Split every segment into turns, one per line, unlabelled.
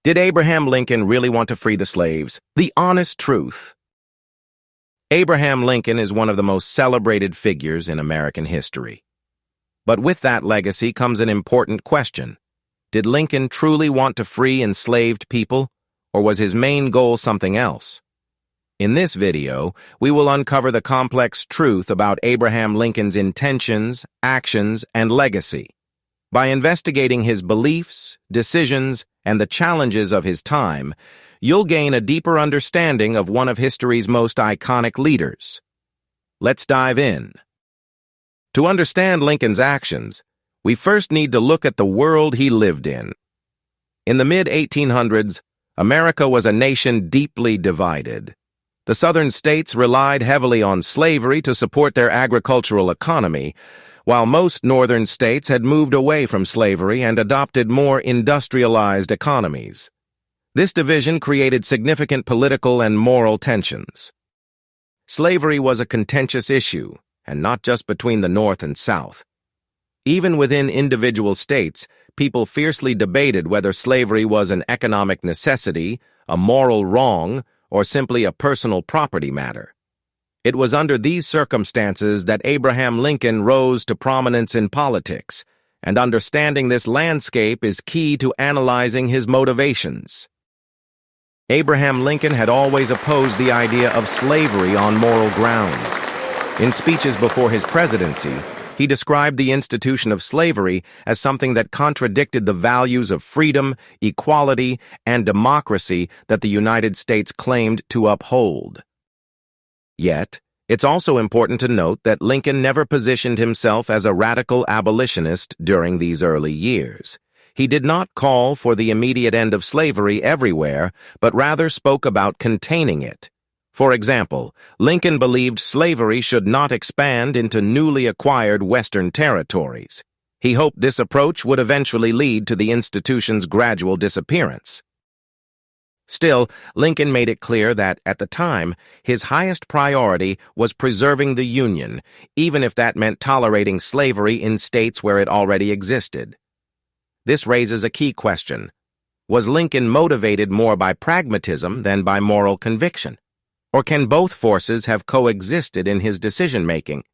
Did Abraham Lincoln really want to free the slaves? The honest truth. Abraham Lincoln is one of the most celebrated figures in American history. But with that legacy comes an important question. Did Lincoln truly want to free enslaved people, or was his main goal something else? In this video, we will uncover the complex truth about Abraham Lincoln's intentions, actions, and legacy. By investigating his beliefs, decisions, and the challenges of his time, you'll gain a deeper understanding of one of history's most iconic leaders. Let's dive in. To understand Lincoln's actions, we first need to look at the world he lived in. In the mid-1800s, America was a nation deeply divided. The southern states relied heavily on slavery to support their agricultural economy, while most northern states had moved away from slavery and adopted more industrialized economies. This division created significant political and moral tensions. Slavery was a contentious issue, and not just between the North and South. Even within individual states, people fiercely debated whether slavery was an economic necessity, a moral wrong, or simply a personal property matter. It was under these circumstances that Abraham Lincoln rose to prominence in politics, and understanding this landscape is key to analyzing his motivations. Abraham Lincoln had always opposed the idea of slavery on moral grounds. In speeches before his presidency, he described the institution of slavery as something that contradicted the values of freedom, equality, and democracy that the United States claimed to uphold. Yet, it's also important to note that Lincoln never positioned himself as a radical abolitionist during these early years. He did not call for the immediate end of slavery everywhere, but rather spoke about containing it. For example, Lincoln believed slavery should not expand into newly acquired Western territories. He hoped this approach would eventually lead to the institution's gradual disappearance. Still, Lincoln made it clear that, at the time, his highest priority was preserving the Union, even if that meant tolerating slavery in states where it already existed. This raises a key question. Was Lincoln motivated more by pragmatism than by moral conviction? Or can both forces have coexisted in his decision-making?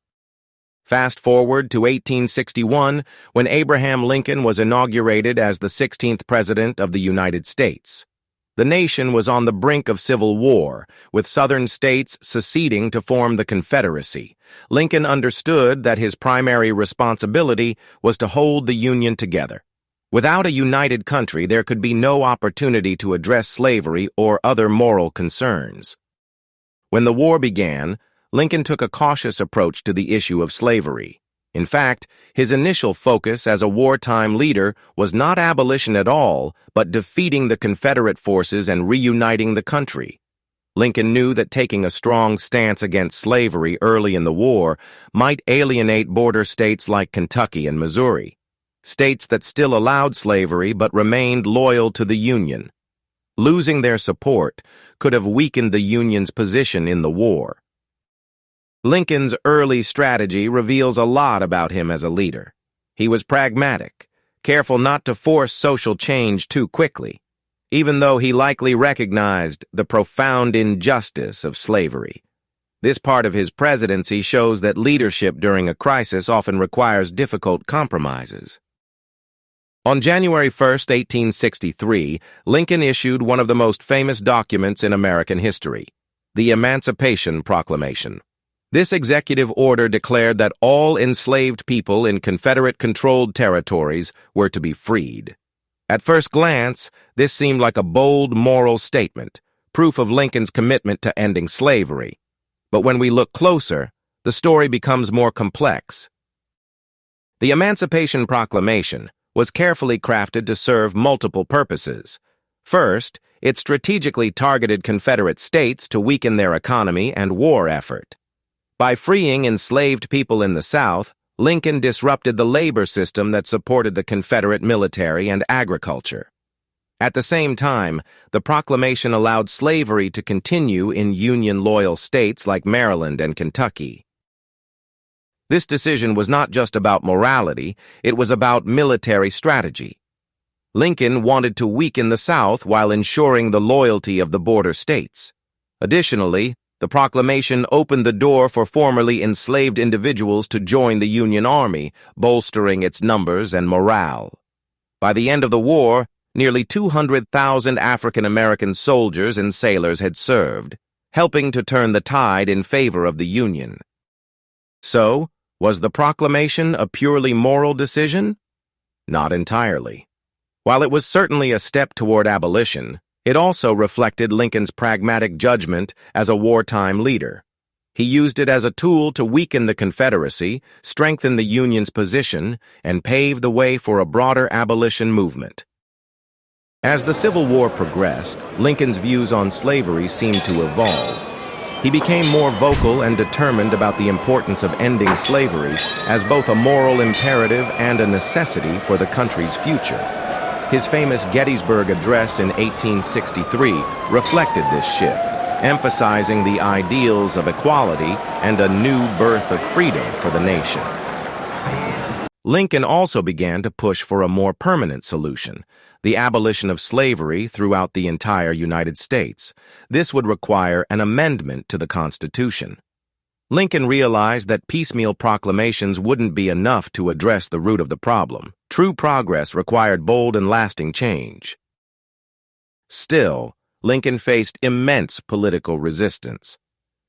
Fast forward to 1861, when Abraham Lincoln was inaugurated as the 16th President of the United States. The nation was on the brink of civil war, with southern states seceding to form the Confederacy. Lincoln understood that his primary responsibility was to hold the Union together. Without a united country, there could be no opportunity to address slavery or other moral concerns. When the war began, Lincoln took a cautious approach to the issue of slavery. In fact, his initial focus as a wartime leader was not abolition at all, but defeating the Confederate forces and reuniting the country. Lincoln knew that taking a strong stance against slavery early in the war might alienate border states like Kentucky and Missouri, states that still allowed slavery but remained loyal to the Union. Losing their support could have weakened the Union's position in the war. Lincoln's early strategy reveals a lot about him as a leader. He was pragmatic, careful not to force social change too quickly, even though he likely recognized the profound injustice of slavery. This part of his presidency shows that leadership during a crisis often requires difficult compromises. On January 1, 1863, Lincoln issued one of the most famous documents in American history, the Emancipation Proclamation. This executive order declared that all enslaved people in Confederate-controlled territories were to be freed. At first glance, this seemed like a bold moral statement, proof of Lincoln's commitment to ending slavery. But when we look closer, the story becomes more complex. The Emancipation Proclamation was carefully crafted to serve multiple purposes. First, it strategically targeted Confederate states to weaken their economy and war effort. By freeing enslaved people in the South, Lincoln disrupted the labor system that supported the Confederate military and agriculture. At the same time, the proclamation allowed slavery to continue in Union-loyal states like Maryland and Kentucky. This decision was not just about morality, it was about military strategy. Lincoln wanted to weaken the South while ensuring the loyalty of the border states. Additionally, the proclamation opened the door for formerly enslaved individuals to join the Union Army, bolstering its numbers and morale. By the end of the war, nearly 200,000 African American soldiers and sailors had served, helping to turn the tide in favor of the Union. So, was the proclamation a purely moral decision? Not entirely. While it was certainly a step toward abolition, it also reflected Lincoln's pragmatic judgment as a wartime leader. He used it as a tool to weaken the Confederacy, strengthen the Union's position, and pave the way for a broader abolition movement. As the Civil War progressed, Lincoln's views on slavery seemed to evolve. He became more vocal and determined about the importance of ending slavery as both a moral imperative and a necessity for the country's future. His famous Gettysburg Address in 1863 reflected this shift, emphasizing the ideals of equality and a new birth of freedom for the nation. Lincoln also began to push for a more permanent solution, the abolition of slavery throughout the entire United States. This would require an amendment to the Constitution. Lincoln realized that piecemeal proclamations wouldn't be enough to address the root of the problem. True progress required bold and lasting change. Still, Lincoln faced immense political resistance.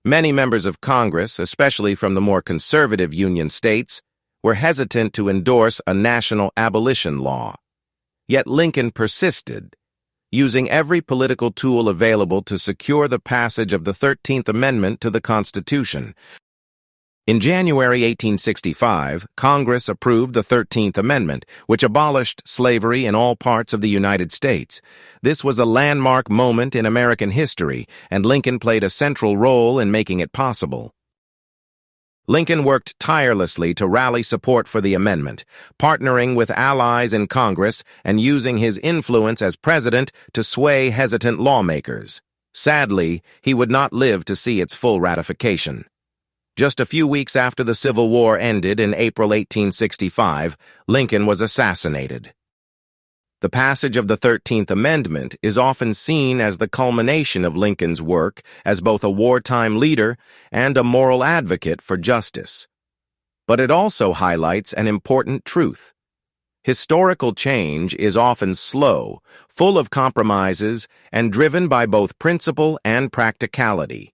Many members of Congress, especially from the more conservative Union states, were hesitant to endorse a national abolition law. Yet Lincoln persisted, using every political tool available to secure the passage of the 13th Amendment to the Constitution. In January 1865, Congress approved the 13th Amendment, which abolished slavery in all parts of the United States. This was a landmark moment in American history, and Lincoln played a central role in making it possible. Lincoln worked tirelessly to rally support for the amendment, partnering with allies in Congress and using his influence as president to sway hesitant lawmakers. Sadly, he would not live to see its full ratification. Just a few weeks after the Civil War ended in April 1865, Lincoln was assassinated. The passage of the 13th Amendment is often seen as the culmination of Lincoln's work as both a wartime leader and a moral advocate for justice. But it also highlights an important truth. Historical change is often slow, full of compromises, and driven by both principle and practicality.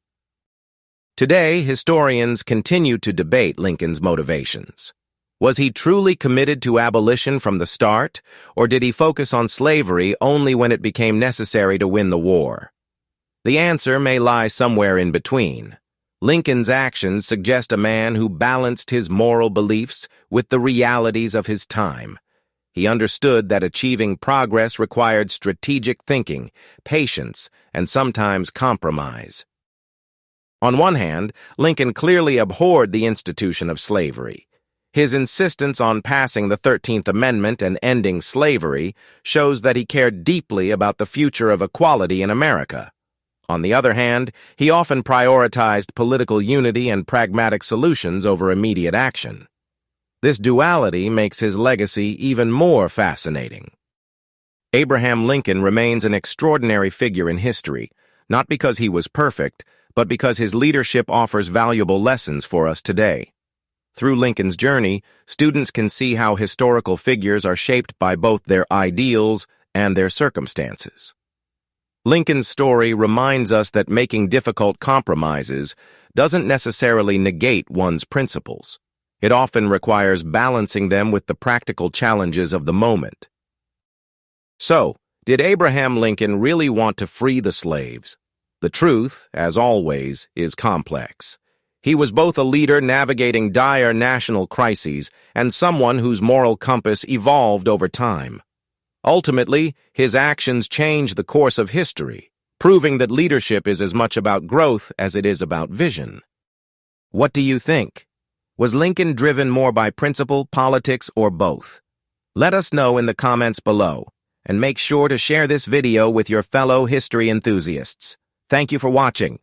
Today, historians continue to debate Lincoln's motivations. Was he truly committed to abolition from the start, or did he focus on slavery only when it became necessary to win the war? The answer may lie somewhere in between. Lincoln's actions suggest a man who balanced his moral beliefs with the realities of his time. He understood that achieving progress required strategic thinking, patience, and sometimes compromise. On one hand, Lincoln clearly abhorred the institution of slavery. His insistence on passing the 13th Amendment and ending slavery shows that he cared deeply about the future of equality in America. On the other hand, he often prioritized political unity and pragmatic solutions over immediate action. This duality makes his legacy even more fascinating. Abraham Lincoln remains an extraordinary figure in history, not because he was perfect, but because his leadership offers valuable lessons for us today. Through Lincoln's journey, students can see how historical figures are shaped by both their ideals and their circumstances. Lincoln's story reminds us that making difficult compromises doesn't necessarily negate one's principles. It often requires balancing them with the practical challenges of the moment. So, did Abraham Lincoln really want to free the slaves? The truth, as always, is complex. He was both a leader navigating dire national crises and someone whose moral compass evolved over time. Ultimately, his actions changed the course of history, proving that leadership is as much about growth as it is about vision. What do you think? Was Lincoln driven more by principle, politics, or both? Let us know in the comments below, and make sure to share this video with your fellow history enthusiasts. Thank you for watching.